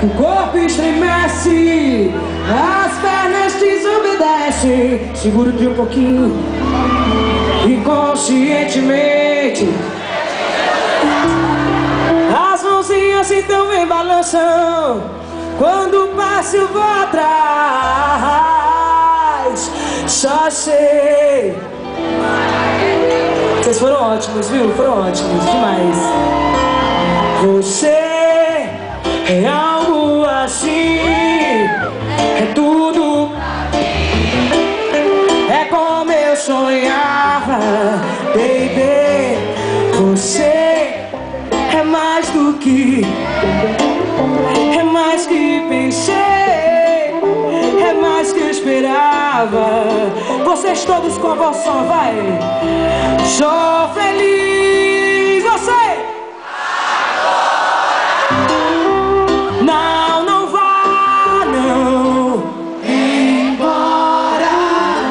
O corpo estremece, as pernas desobedecem. Segura o trio um pouquinho, inconscientemente. As mãozinhas então vem balançando. Quando passo eu vou atrás. Só sei. Vocês foram ótimos, viu? Foram ótimos demais. Você é algo assim, é tudo, é como eu sonhava, baby. Você é mais do que, é mais que pensei, é mais que eu esperava. Vocês todos com a voz só, vai. Sou feliz, você. Não, não vá, não embora,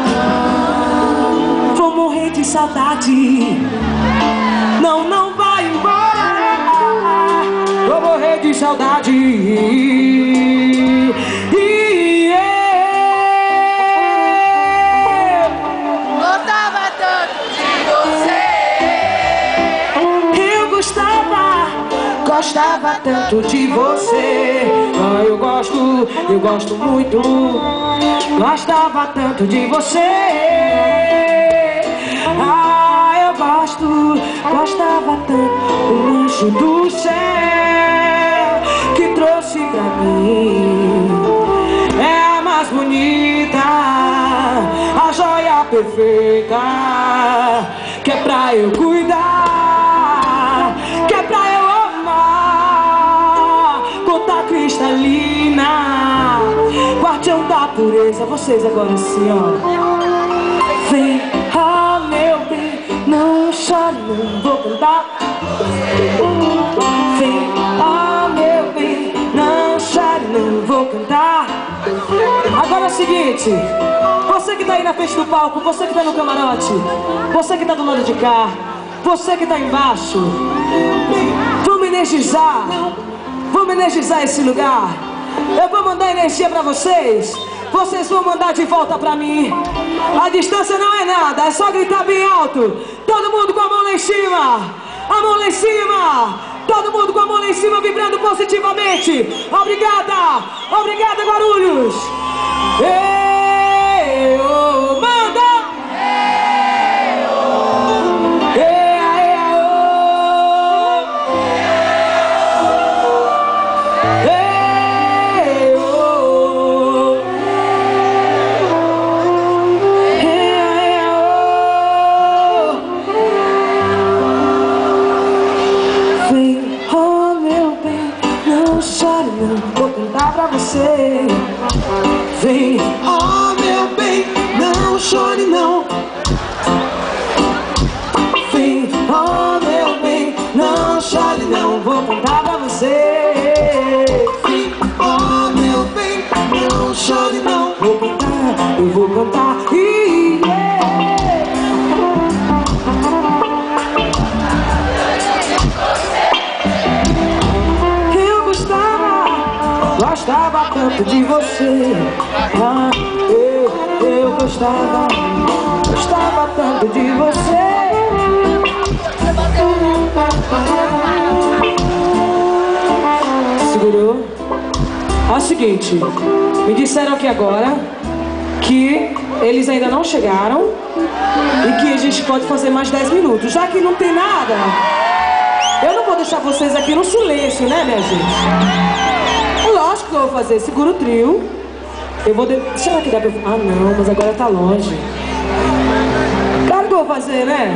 não. Vou morrer de saudade. Não, não vai embora. Vou morrer de saudade. Gostava tanto de você. Ah, eu gosto muito. Gostava tanto de você. Ah, eu gostava tanto do anjo do céu que trouxe pra mim. É a mais bonita, a joia perfeita, que é pra eu cuidar, que é pra eu cristalina, guardião da pureza. Vocês agora assim, ó. Vem, ah, meu bem, não chore, não vou cantar. Vem, ah, meu bem, não chore, não vou cantar. Agora é o seguinte, você que tá aí na frente do palco, você que tá no camarote, você que tá do lado de cá, você que tá embaixo, vamos energizar. Vamos energizar esse lugar. Eu vou mandar energia pra vocês. Vocês vão mandar de volta pra mim. A distância não é nada, é só gritar bem alto. Todo mundo com a mão lá em cima. A mão lá em cima. Todo mundo com a mão lá em cima, vibrando positivamente. Obrigada. Obrigada, Guarulhos. Ei, oh, manda. Vem, oh meu bem, não chore não. Vem, oh meu bem, não chore não. Vou cantar pra você. Vem, oh meu bem, não chore não. Vou cantar, eu vou cantar. Gostava tanto de você. Ah, eu gostava tanto de você. Segurou? É o seguinte, me disseram aqui agora que eles ainda não chegaram e que a gente pode fazer mais 10 minutos. Já que não tem nada, eu não vou deixar vocês aqui no silêncio, né, minha gente? Lógico que eu vou fazer, segura o trio. Eu vou... Será que dá pra... Ah, não, mas agora tá longe. Claro que eu vou fazer, né?